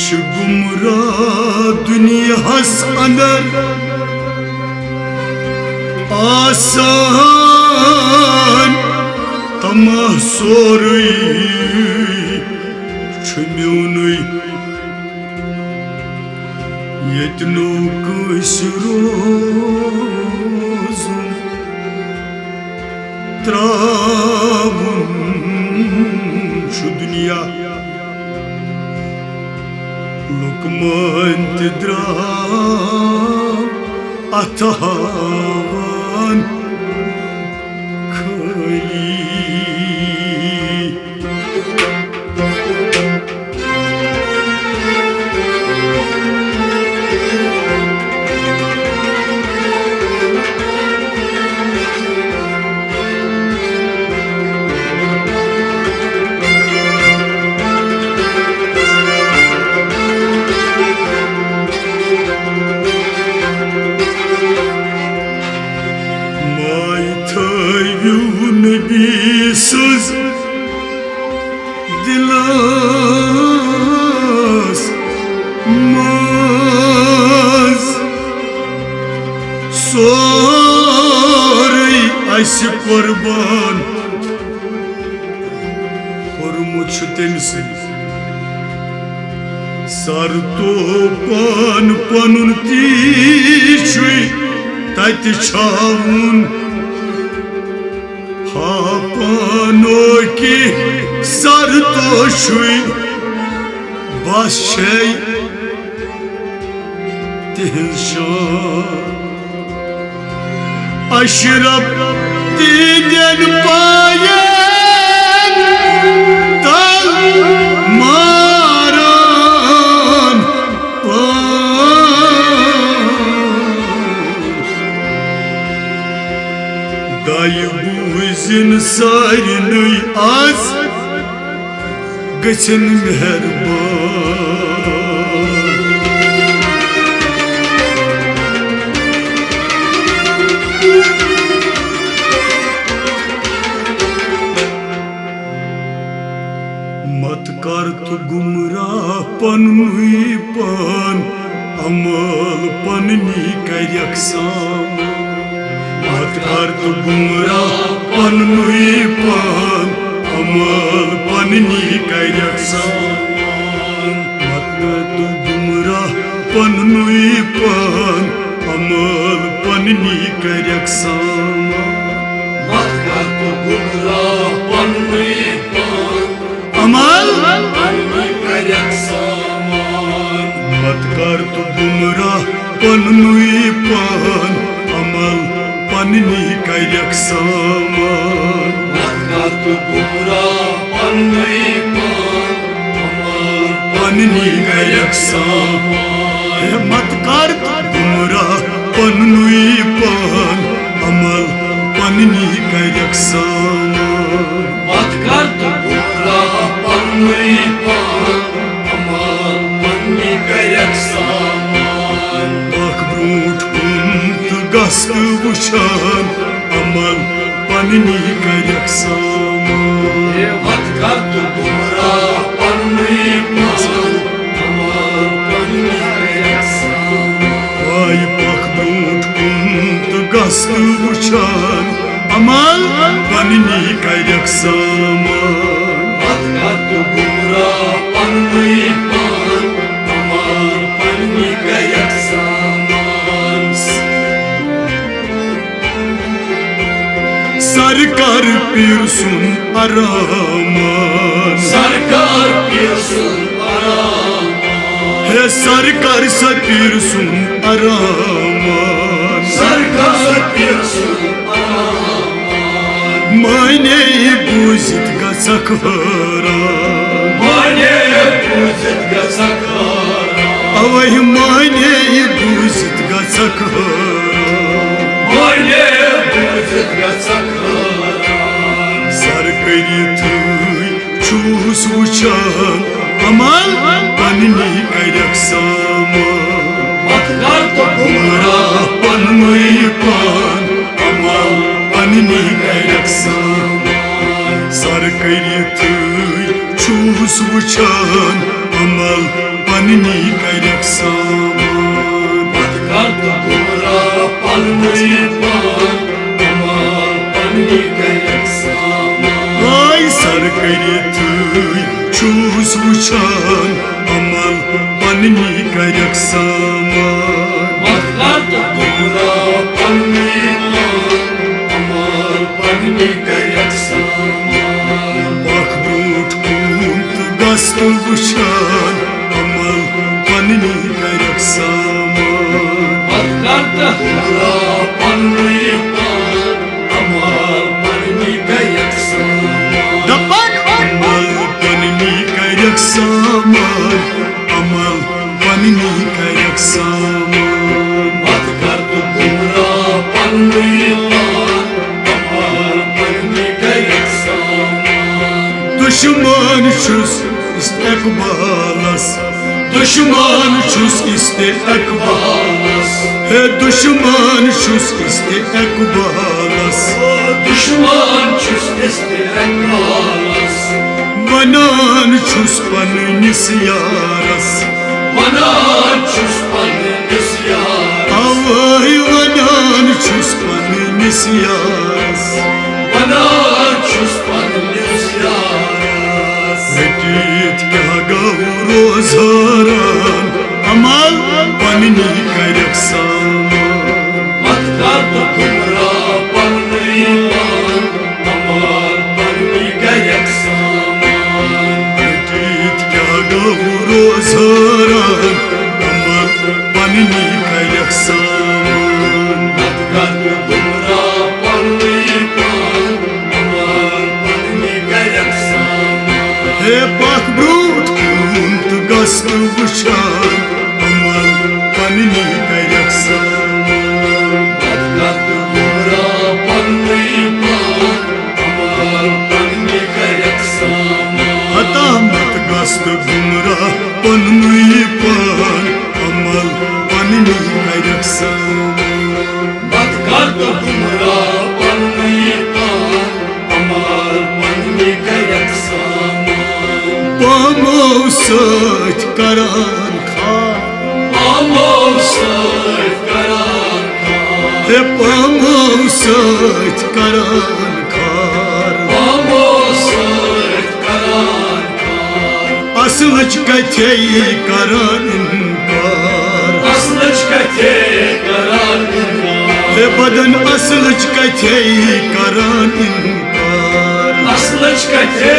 गुमराह दुनियास अंदर आसान तमाह सोरुई छुम्योनुई यतनो कसरोजुन त्रावुन छु दुनिया लुकमन द्राव अथावन खली Nabisuz dilas maz soray aşı kurban kormuş temsil sartopan panun tişuy tati çavun Hapanoki sartoşuy başşey dilşan aşırap diden payen tal maran dayı Zin sarınıy az gıçın meherban mat kar tu gumrah panuy pan amal panni karyaksam mat kar tu gumrah pannuy pan amal panni karyaksam mat kar tu gumrah pannuy pan amal panni karyaksam mat kar tu gumrah pannuy pan amal panni karyaksam mat kar tu gumrah pannuy pan amal panni karyaksam mat kar tu gumrah pannuy pan amal panni karyaksam mat kar tu gumrah pannuy pan amal panni karyaksam mat kar tu gumrah pannuy pan amal panni karyaksam bak brut kunt gastı vuşan amal panni karyaksam mat kar tu gumrah pannuy pan amal panni karyaksam vay bak brut kunt gastı vuşan amal panni karyaksam mat kar tu gumrah pannuy pan amal panni karyaksam sarkar pirsun araman sarkar pirsun araman he sarkar sa pirsun araman sarkar pirsun araman mane buzit gasakharan mane buzit gasakharan avay mane buzit gasakharan mane buzit gasakharan sarkari tüy çus uçan amal panni karyaksam mat kar tu gumrah pannuy pan amal panni karyaksam sarkari tüy çus uçan amal पन्नी करक सामान मत कर तो गुमराह पन्नी पान अमाल पन्नी करक सामान आई सर करित चूस वुचान अमल पन्नी करक सामान मत कर तो गुमराह पन्नी पान अमाल पन्नी करक सामान बख ब्रूट कूत गस्त वुचान अमल पन्नी करक सामान मत कर तो गुमराह पन्नी पान अमाल पन्नी करक सामान दपन अमल पन्नी करक सामान अमल पन्नी करक सामान मत कर तो गुमराह पन्नी पान अमाल पन्नी करक सामान दुश्मन छुस इस्तकबालस दुश्मन छुस इस्तकबालस हे दुश्मन छुस इस्तकबालस दुश्मन छुस इस्तकबालस वनान छुस पन्निस यारस वनान छुस पन्निस यारस आवै वनान छुस पन्निस यारस वनान छुस पन्निस यारस रटीत क्या गौ रोजारान अमल पन्नी करक सामान मत कर तो गुमराह पन्नी पान अमाल पन्नी करक सामान रटीत क्या गौ रोजारान अमल पन्नी करक सामान मत कर तो गुमराह पन्नी पान अमाल पन्नी करक सामान हे पाक ब्रूट कूत गस्त वुचान अमल पन्नी करक सामान मत कर तो गुमराह पन्नी पान अमाल पन्नी करक सामान हता मत गस्त गुमराह पन्नी पान अमल पन्नी करक सामान मत कर तो गुमराह पन्नी पान अमाल पन्नी करक सामान पामो सच करान खा आमो सत करार खार हे पामो सच करान खार आमो सत करार खार असलच कथे करान इनकार असलच कथे करार हे बदन असलच कथे करान इनकार असलच कथे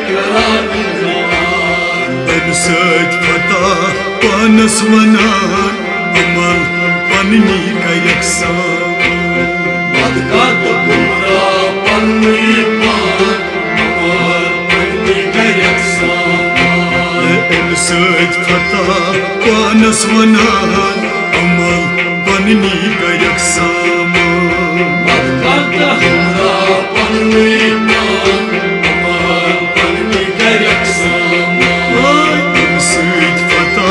करार अम सच फता पानस वनान अमल पन्नी करक सामान मत कर तो गुमराह पन्नी पान अमाल पन्नी करक सामान अम सच फता पानस वनान अमल पन्नी करक सामान मत कर तो गुमराह पन्नी पान अमाल पन्नी करक सामान अम सच फता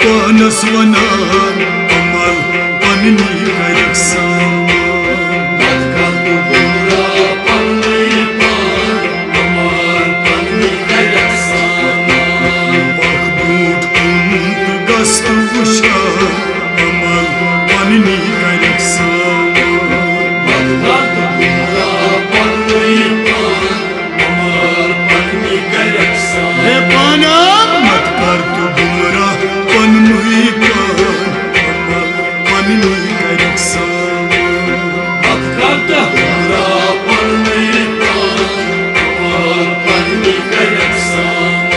पानस वनान अमल पन्नी करक सामान मत कर तो गुमराह पन्नी पान अमाल पन्नी करक सामान बख ब्रूट कूत गस्त वुचान अमल पन्नी करक सामान मत कर तो गुमराह पन्नी पान अमाल पन्नी करक सामान हे पाना मत कर तू गुमराह पन्नी पान अमल पन्नी करक सामान मत कर तो गुमराह पन्नी पान अमाल पन्नी करक सामान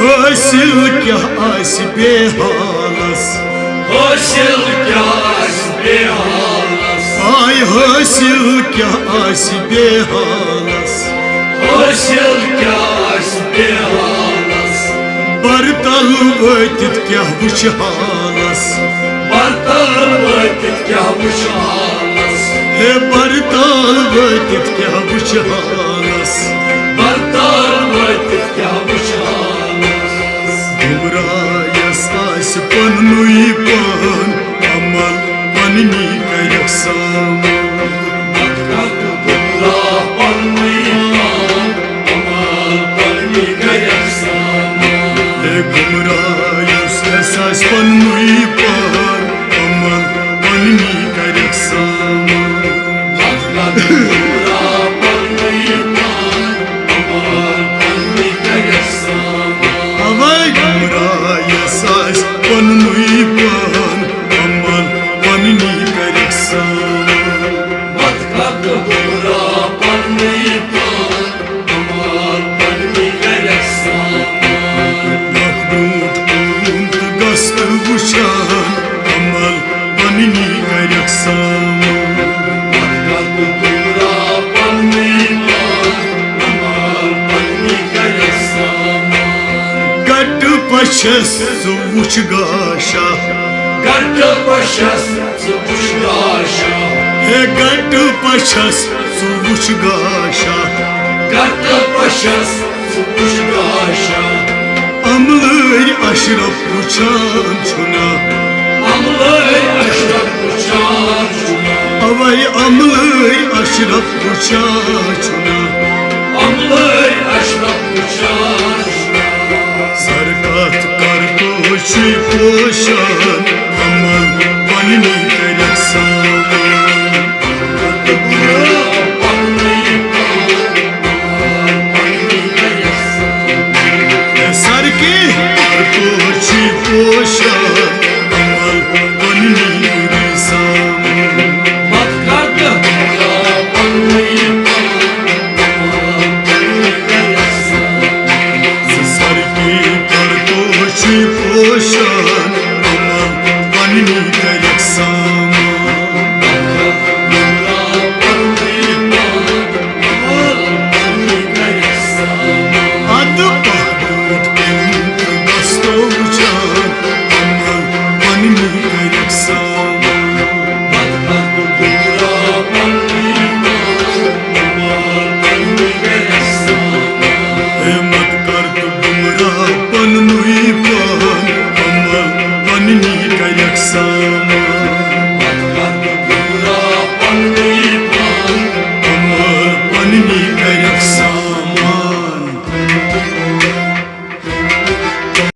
हासिल क्या आस बेहालस हासिल क्या आस बेहालस आय हासिल क्या आस बेहालस हासिल क्या आस बेहालस बरतल वतित क्या वुचालस बरतल वतित क्या वुचालस हे बरतल वतित क्या वुचालस बरतल वतित क्या वुचालस गुमरायस आस पन्नी पान अमल पन्नी करक सामान मत कर तो गुमराह पन्नी पान अमाल पन्नी करक सामान हे गुमरायस आस पन्नुई पान अमल पन्नी करक सामान अवै गुमरा यस आस पन्नुई पान अमल पन्नी करक सामान वुशान अमल पन्नी करक सामान गट पशस वुच गाशा हे गट पशस वुच गाशा अमलर अशरफ वुचान छुना अवै अमलर अशरफ वुचान छुना सरकत कर पोशी पोशान अमल पन्नी करक सामान सरकी कर पोशी पोशान अमल पन्नी करक सामान सरकी कर पोशी पोशान अमल पन्नी